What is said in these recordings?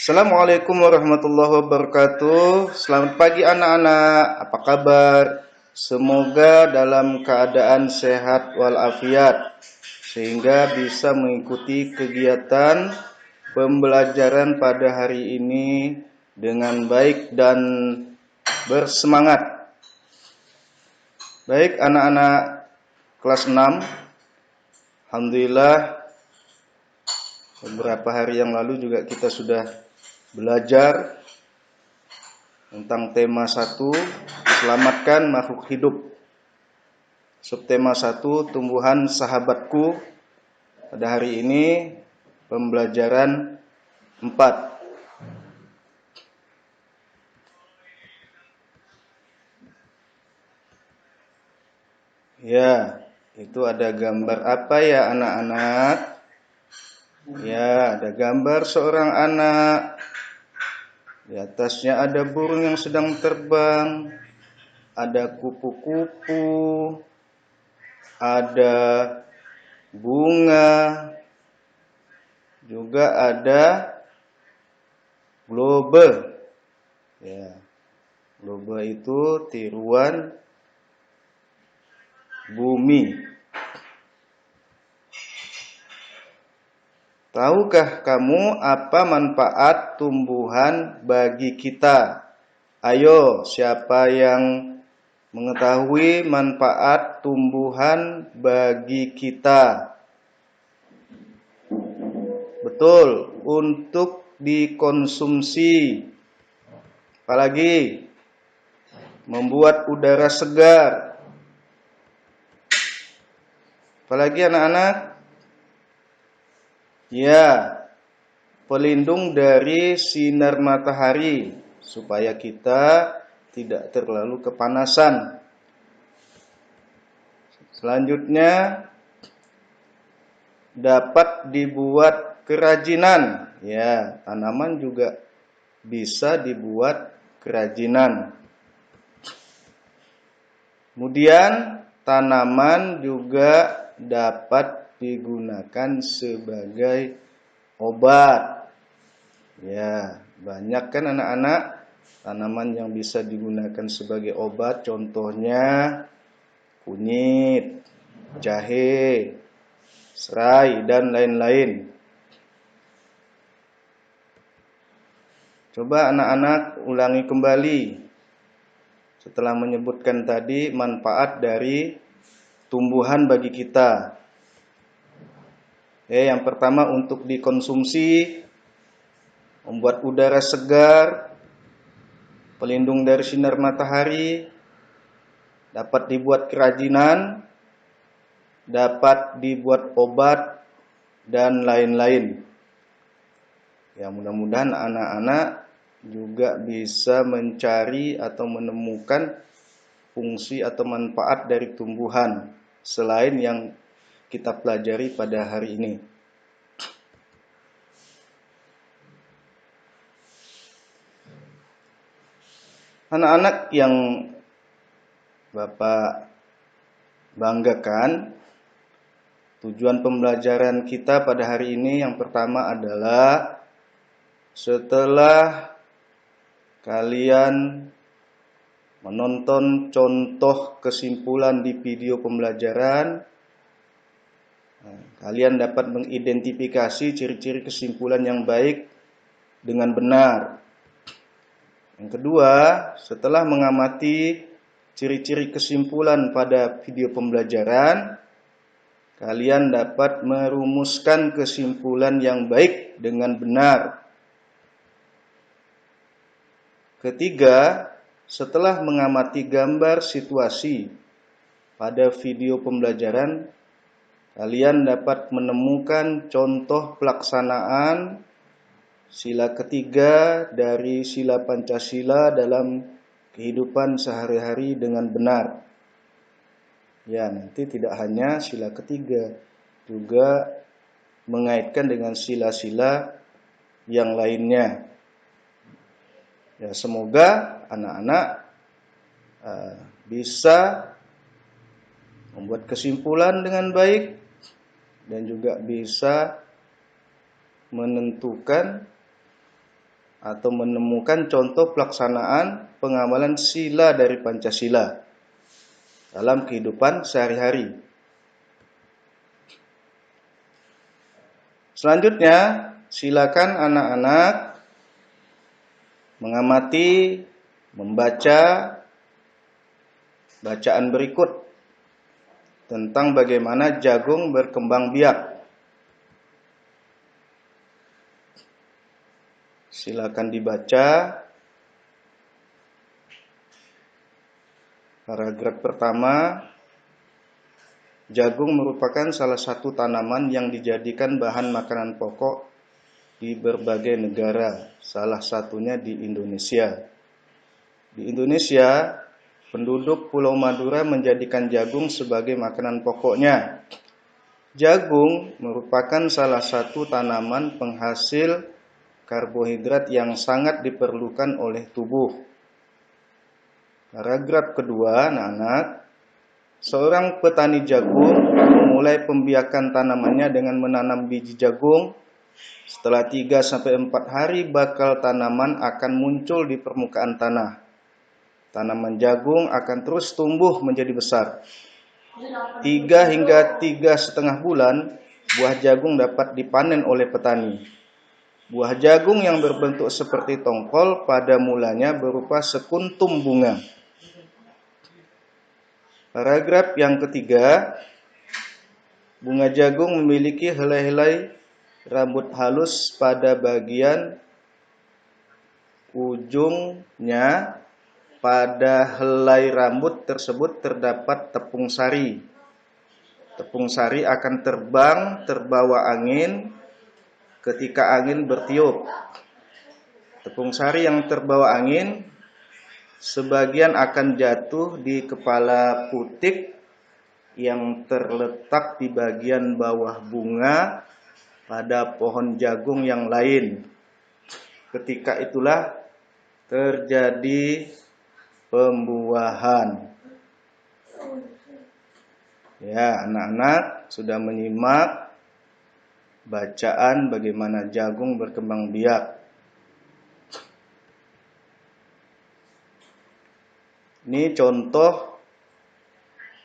Assalamualaikum warahmatullahi wabarakatuh. Selamat pagi anak-anak. Apa kabar? Semoga dalam keadaan sehat walafiat sehingga bisa mengikuti kegiatan pembelajaran pada hari ini dengan baik dan bersemangat. Baik anak-anak kelas 6. Alhamdulillah beberapa hari yang lalu juga kita sudah belajar tentang tema 1, selamatkan makhluk hidup. Subtema 1, tumbuhan sahabatku. Pada hari ini pembelajaran 4. Ya, itu ada gambar apa ya anak-anak? Ya, ada gambar seorang anak. Di atasnya ada burung yang sedang terbang. Ada kupu-kupu. Ada bunga. Juga ada globe. Ya. Globe itu tiruan bumi. Tahukah kamu apa manfaat tumbuhan bagi kita? Ayo, siapa yang mengetahui manfaat tumbuhan bagi kita? Betul, untuk dikonsumsi. Apalagi membuat udara segar. Apalagi anak-anak? Ya, pelindung dari sinar matahari supaya kita tidak terlalu kepanasan. Selanjutnya, dapat dibuat kerajinan. Ya, tanaman juga bisa dibuat kerajinan. Kemudian, tanaman juga dapat digunakan sebagai obat. Ya, banyak kan anak-anak tanaman yang bisa digunakan sebagai obat, contohnya kunyit, jahe, serai, dan lain-lain. Coba anak-anak ulangi kembali setelah menyebutkan tadi manfaat dari tumbuhan bagi kita. Yang pertama untuk dikonsumsi, membuat udara segar, pelindung dari sinar matahari, dapat dibuat kerajinan, dapat dibuat obat, dan lain-lain. Ya, mudah-mudahan anak-anak juga bisa mencari atau menemukan fungsi atau manfaat dari tumbuhan selain yang kita pelajari pada hari ini. Anak-anak yang Bapak banggakan, tujuan pembelajaran kita pada hari ini yang pertama adalah setelah kalian menonton contoh kesimpulan di video pembelajaran, kalian dapat mengidentifikasi ciri-ciri kesimpulan yang baik dengan benar. Yang kedua, setelah mengamati ciri-ciri kesimpulan pada video pembelajaran, kalian dapat merumuskan kesimpulan yang baik dengan benar. Ketiga, setelah mengamati gambar situasi pada video pembelajaran, kalian dapat menemukan contoh pelaksanaan sila ketiga dari sila Pancasila dalam kehidupan sehari-hari dengan benar. Ya, nanti tidak hanya sila ketiga, juga mengaitkan dengan sila-sila yang lainnya. Ya, semoga anak-anak bisa membuat kesimpulan dengan baik dan juga bisa menentukan atau menemukan contoh pelaksanaan pengamalan sila dari Pancasila dalam kehidupan sehari-hari. Selanjutnya, silakan anak-anak mengamati, membaca bacaan berikut tentang bagaimana jagung berkembang biak. Silakan dibaca. Paragraf pertama, jagung merupakan salah satu tanaman yang dijadikan bahan makanan pokok di berbagai negara, salah satunya di Indonesia. Di Indonesia, penduduk Pulau Madura menjadikan jagung sebagai makanan pokoknya. Jagung merupakan salah satu tanaman penghasil karbohidrat yang sangat diperlukan oleh tubuh. Paragraf kedua, anak-anak, seorang petani jagung memulai pembiakan tanamannya dengan menanam biji jagung. Setelah 3-4 hari bakal tanaman akan muncul di permukaan tanah. Tanaman jagung akan terus tumbuh menjadi besar. 3 hingga 3,5 bulan, buah jagung dapat dipanen oleh petani. Buah jagung yang berbentuk seperti tongkol pada mulanya berupa sekuntum bunga. Paragraf yang ketiga, bunga jagung memiliki helai-helai rambut halus pada bagian ujungnya. Pada helai rambut tersebut terdapat tepung sari. Tepung sari akan terbang terbawa angin ketika angin bertiup. Tepung sari yang terbawa angin sebagian akan jatuh di kepala putik yang terletak di bagian bawah bunga pada pohon jagung yang lain. Ketika itulah terjadi pembuahan. Ya, anak-anak sudah menyimak bacaan bagaimana jagung berkembang biak. Ini contoh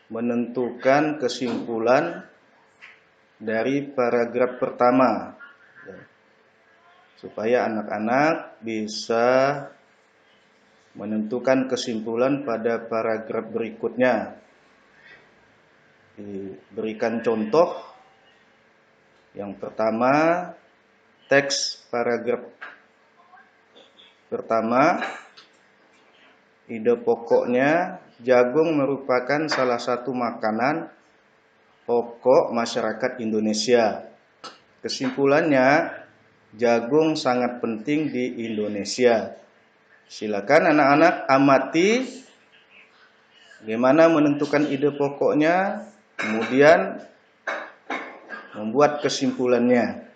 menentukan kesimpulan dari paragraf pertama, supaya anak-anak bisa menentukan kesimpulan pada paragraf berikutnya. Diberikan contoh. Yang pertama, teks paragraf pertama, ide pokoknya, jagung merupakan salah satu makanan pokok masyarakat Indonesia. Kesimpulannya, jagung sangat penting di Indonesia. Silakan anak-anak amati bagaimana menentukan ide pokoknya, kemudian membuat kesimpulannya.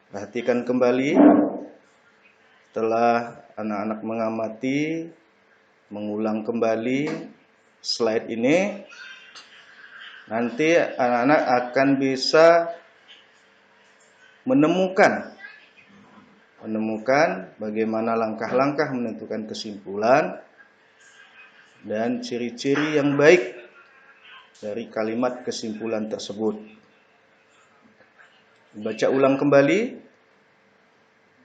Perhatikan kembali. Setelah anak-anak mengamati, mengulang kembali slide ini, nanti anak-anak akan bisa menemukan bagaimana langkah-langkah menentukan kesimpulan dan ciri-ciri yang baik dari kalimat kesimpulan tersebut. Baca ulang kembali,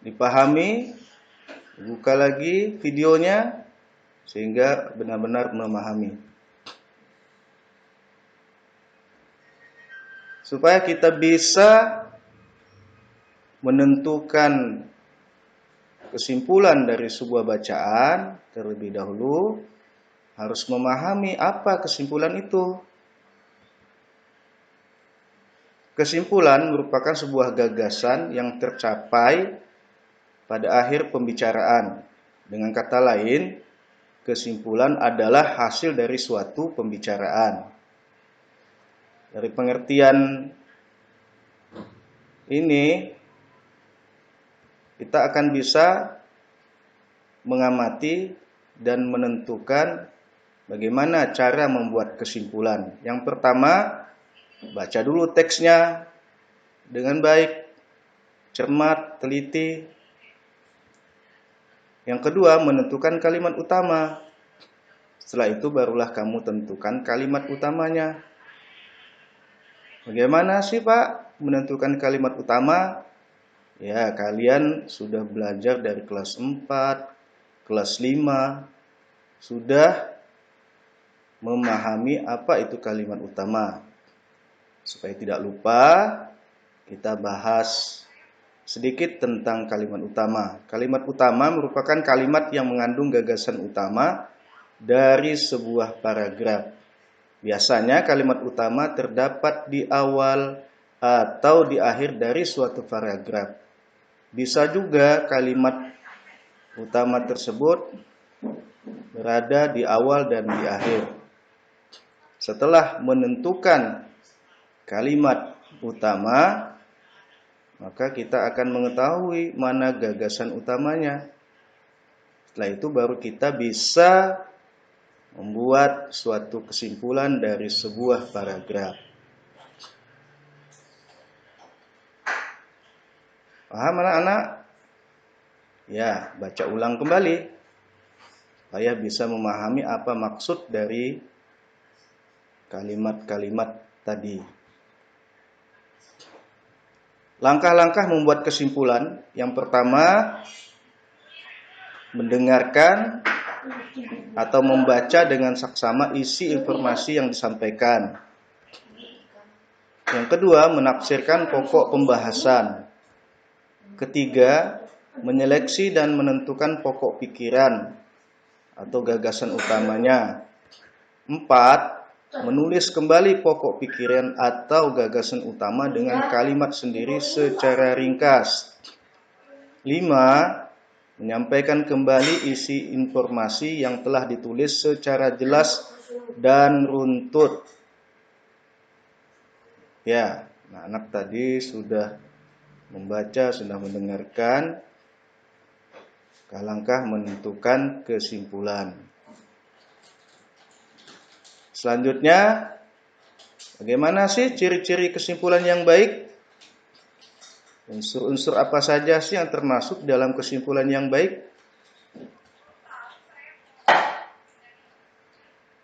dipahami, buka lagi videonya sehingga benar-benar memahami. Supaya kita bisa menentukan kesimpulan dari sebuah bacaan, terlebih dahulu harus memahami apa kesimpulan itu. Kesimpulan merupakan sebuah gagasan yang tercapai pada akhir pembicaraan. Dengan kata lain, kesimpulan adalah hasil dari suatu pembicaraan. Dari pengertian ini, kita akan bisa mengamati dan menentukan bagaimana cara membuat kesimpulan. Yang pertama, baca dulu teksnya dengan baik. cermat, teliti. Yang kedua, menentukan kalimat utama. Setelah itu barulah kamu tentukan kalimat utamanya. Bagaimana sih Pak menentukan kalimat utama? Ya, kalian sudah belajar dari kelas 4, kelas 5, sudah memahami apa itu kalimat utama. Supaya tidak lupa, kita bahas sedikit tentang kalimat utama. Kalimat utama merupakan kalimat yang mengandung gagasan utama dari sebuah paragraf. Biasanya kalimat utama terdapat di awal atau di akhir dari suatu paragraf. Bisa juga kalimat utama tersebut berada di awal dan di akhir. Setelah menentukan kalimat utama, maka kita akan mengetahui mana gagasan utamanya. Setelah itu baru kita bisa membuat suatu kesimpulan dari sebuah paragraf. Paham anak-anak? Ya, baca ulang kembali supaya bisa memahami apa maksud dari kalimat-kalimat tadi. Langkah-langkah membuat kesimpulan. Yang pertama, mendengarkan atau membaca dengan saksama isi informasi yang disampaikan. Yang kedua, menafsirkan pokok pembahasan. Ketiga, menyeleksi dan menentukan pokok pikiran atau gagasan utamanya. 4, menulis kembali pokok pikiran atau gagasan utama dengan kalimat sendiri secara ringkas. 5, menyampaikan kembali isi informasi yang telah ditulis secara jelas dan runtut. Ya, anak-anak tadi sudah membaca, sudah mendengarkan. Langkah menentukan kesimpulan. Selanjutnya, bagaimana sih ciri-ciri kesimpulan yang baik? Unsur-unsur apa saja sih yang termasuk dalam kesimpulan yang baik?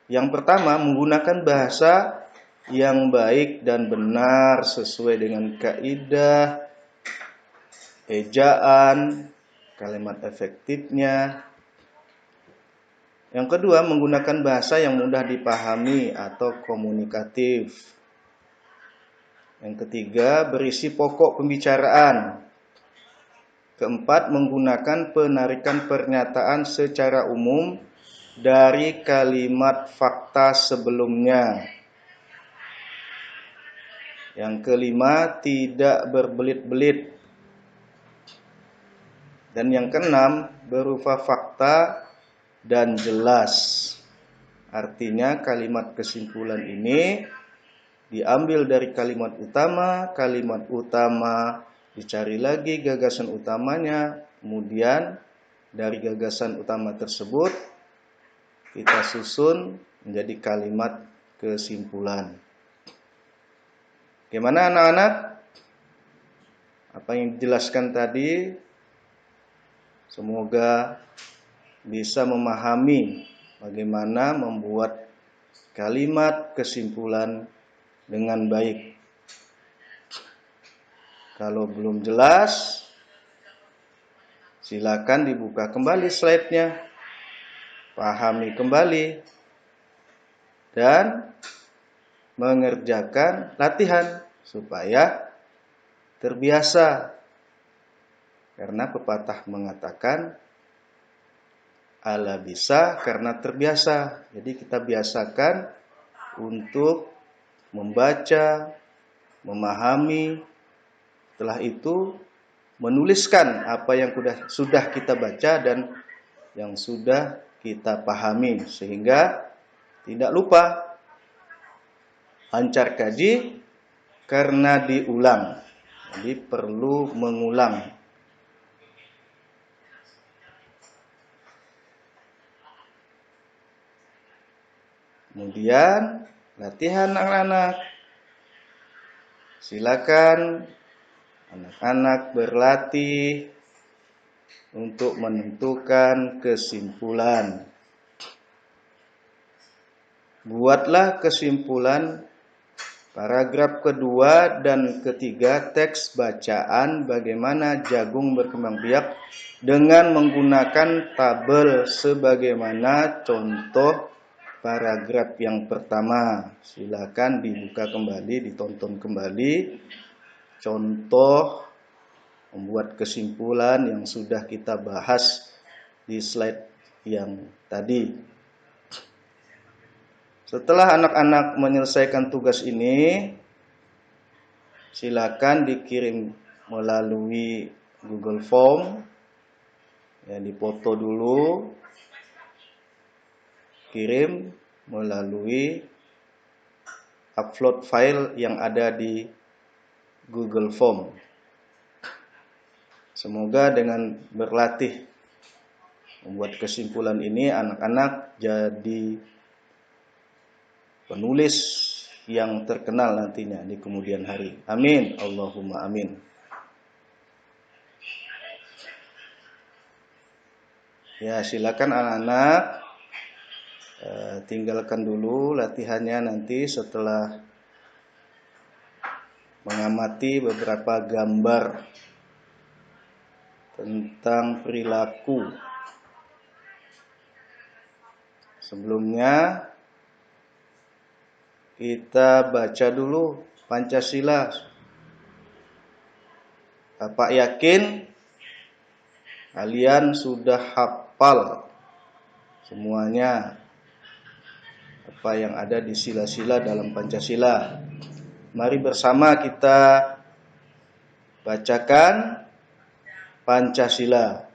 Yang pertama, menggunakan bahasa yang baik dan benar sesuai dengan kaidah, ejaan, kalimat efektifnya. Yang kedua, menggunakan bahasa yang mudah dipahami atau komunikatif. Yang ketiga, berisi pokok pembicaraan. Keempat, menggunakan penarikan pernyataan secara umum dari kalimat fakta sebelumnya. Yang kelima, tidak berbelit-belit. Dan yang keenam, berupa fakta dan jelas. Artinya kalimat kesimpulan ini diambil dari kalimat utama dicari lagi gagasan utamanya, kemudian dari gagasan utama tersebut kita susun menjadi kalimat kesimpulan. Gimana anak-anak? Apa yang dijelaskan tadi? Semoga bisa memahami bagaimana membuat kalimat kesimpulan dengan baik. Kalau belum jelas, silakan dibuka kembali slide-nya, pahami kembali, dan mengerjakan latihan supaya terbiasa. Karena pepatah mengatakan, ala bisa karena terbiasa. Jadi kita biasakan untuk membaca, memahami, setelah itu menuliskan apa yang sudah kita baca dan yang sudah kita pahami sehingga tidak lupa. Lancar kaji karena diulang. Jadi perlu mengulang. Kemudian latihan anak-anak. Silakan Anak-anak berlatih untuk menentukan kesimpulan. Buatlah kesimpulan paragraf kedua dan ketiga teks bacaan bagaimana jagung berkembang biak dengan menggunakan tabel sebagaimana contoh paragraf yang pertama. Silakan dibuka kembali, ditonton kembali contoh membuat kesimpulan yang sudah kita bahas di slide yang tadi. Setelah anak-anak menyelesaikan tugas ini, silakan dikirim melalui Google Form. Ya, dipoto dulu, kirim melalui upload file yang ada di Google Form. Semoga dengan berlatih membuat kesimpulan ini anak-anak jadi penulis yang terkenal nantinya di kemudian hari. Amin. Allahumma amin. Ya, silakan anak-anak tinggalkan dulu latihannya nanti setelah mengamati beberapa gambar tentang perilaku. Sebelumnya kita baca dulu Pancasila. Bapak yakin kalian sudah hafal semuanya apa yang ada di sila-sila dalam Pancasila. Mari bersama kita bacakan Pancasila.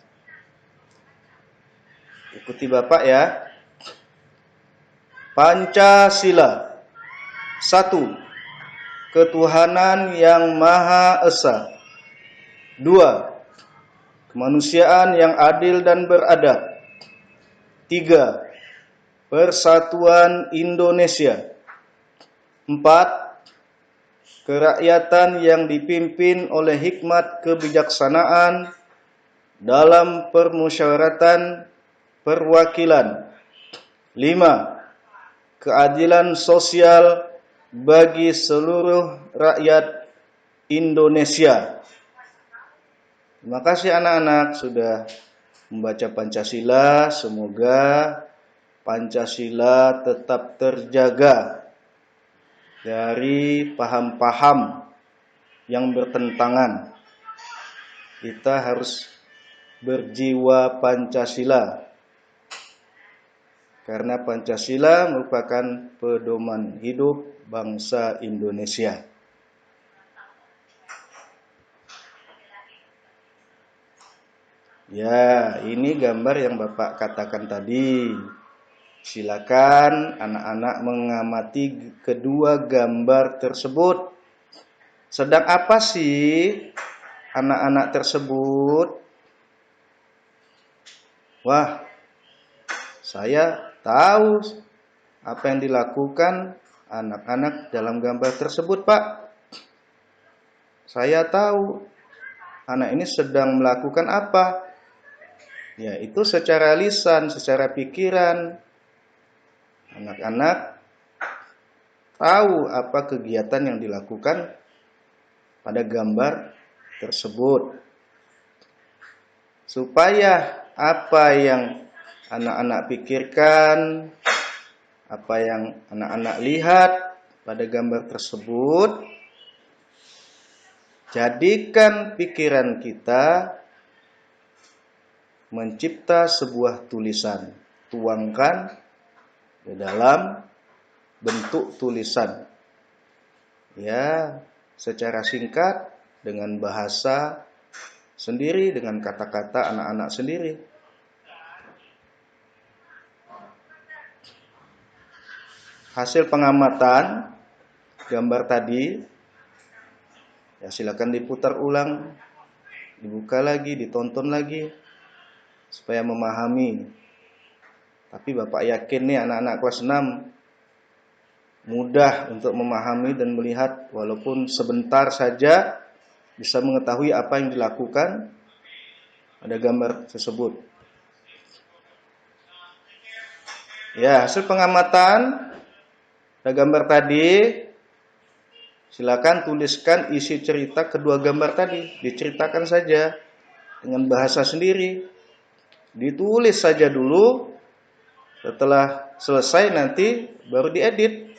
Ikuti Bapak ya. Pancasila. 1. Ketuhanan yang Maha Esa. 2. Kemanusiaan yang adil dan beradab. 3. Persatuan Indonesia. 4. Kerakyatan yang dipimpin oleh hikmat kebijaksanaan dalam permusyawaratan perwakilan. 5. Keadilan sosial bagi seluruh rakyat Indonesia. Terima kasih anak-anak sudah membaca Pancasila. Semoga Pancasila tetap terjaga dari paham-paham yang bertentangan. Kita harus berjiwa Pancasila. Karena Pancasila merupakan pedoman hidup bangsa Indonesia. Ya, ini gambar yang Bapak katakan tadi. Silakan anak-anak mengamati kedua gambar tersebut. Sedang apa sih anak-anak tersebut? Wah, saya tahu apa yang dilakukan anak-anak dalam gambar tersebut, Pak. Saya tahu anak ini sedang melakukan apa. Ya, itu secara lisan, secara pikiran. Anak-anak tahu apa kegiatan yang dilakukan pada gambar tersebut. Supaya apa yang anak-anak pikirkan, apa yang anak-anak lihat pada gambar tersebut, jadikan pikiran kita mencipta sebuah tulisan. Tuangkan di dalam bentuk tulisan. Ya, secara singkat dengan bahasa sendiri, dengan kata-kata anak-anak sendiri. Hasil pengamatan gambar tadi, ya silakan diputar ulang, dibuka lagi, ditonton lagi, supaya memahami. Tapi Bapak yakin nih anak-anak kelas 6 mudah untuk memahami dan melihat walaupun sebentar saja bisa mengetahui apa yang dilakukan pada gambar tersebut. Ya, hasil pengamatan pada gambar tadi, silakan tuliskan isi cerita kedua gambar tadi. Diceritakan saja dengan bahasa sendiri. Ditulis saja dulu. Setelah selesai nanti baru diedit.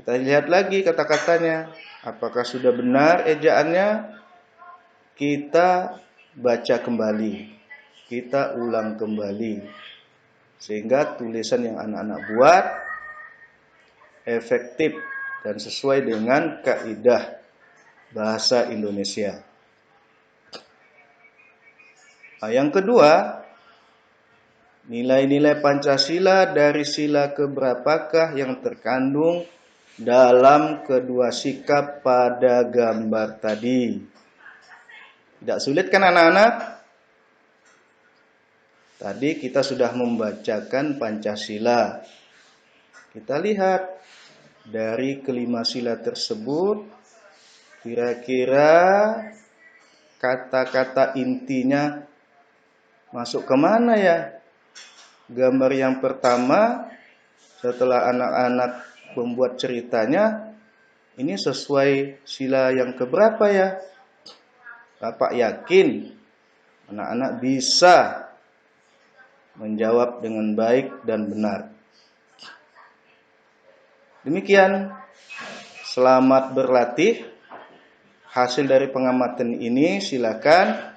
Kita lihat lagi kata-katanya. Apakah sudah benar ejaannya? Kita baca kembali. Kita ulang kembali. Sehingga tulisan yang anak-anak buat efektif dan sesuai dengan kaidah bahasa Indonesia. Nah, yang kedua, nilai-nilai Pancasila dari sila keberapakah yang terkandung dalam kedua sikap pada gambar tadi? Tidak sulit kan anak-anak? Tadi kita sudah membacakan Pancasila. Kita lihat dari kelima sila tersebut, kira-kira kata-kata intinya masuk kemana ya? Gambar yang pertama, setelah anak-anak membuat ceritanya, ini sesuai sila yang keberapa ya? Bapak yakin anak-anak bisa menjawab dengan baik dan benar. Demikian, selamat berlatih. Hasil dari pengamatan ini silakan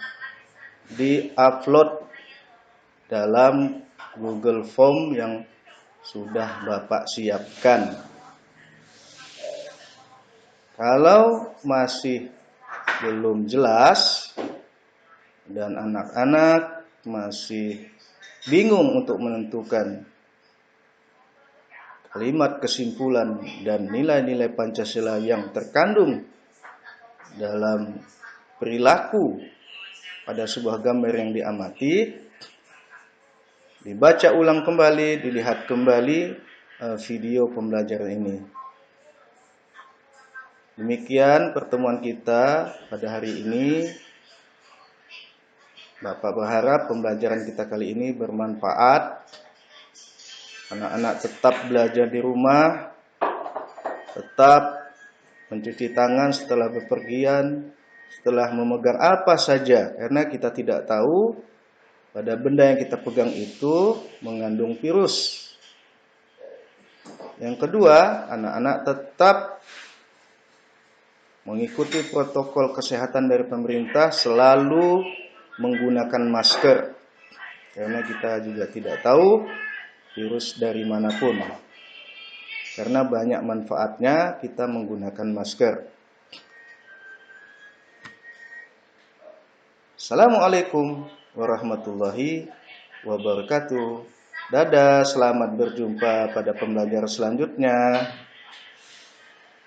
di-upload dalam Google Form yang sudah Bapak siapkan. Kalau masih belum jelas dan anak-anak masih bingung untuk menentukan kalimat kesimpulan dan nilai-nilai Pancasila yang terkandung dalam perilaku pada sebuah gambar yang diamati, dibaca ulang kembali, dilihat kembali video pembelajaran ini. Demikian pertemuan kita pada hari ini. Bapak berharap pembelajaran kita kali ini bermanfaat. Anak-anak tetap belajar di rumah, tetap mencuci tangan setelah bepergian, setelah memegang apa saja, karena kita tidak tahu pada benda yang kita pegang itu mengandung virus. Yang kedua, anak-anak tetap mengikuti protokol kesehatan dari pemerintah, selalu menggunakan masker, karena kita juga tidak tahu virus dari manapun. Karena banyak manfaatnya kita menggunakan masker. Assalamualaikum warahmatullahi wabarakatuh. Dadah, selamat berjumpa pada pembelajaran selanjutnya.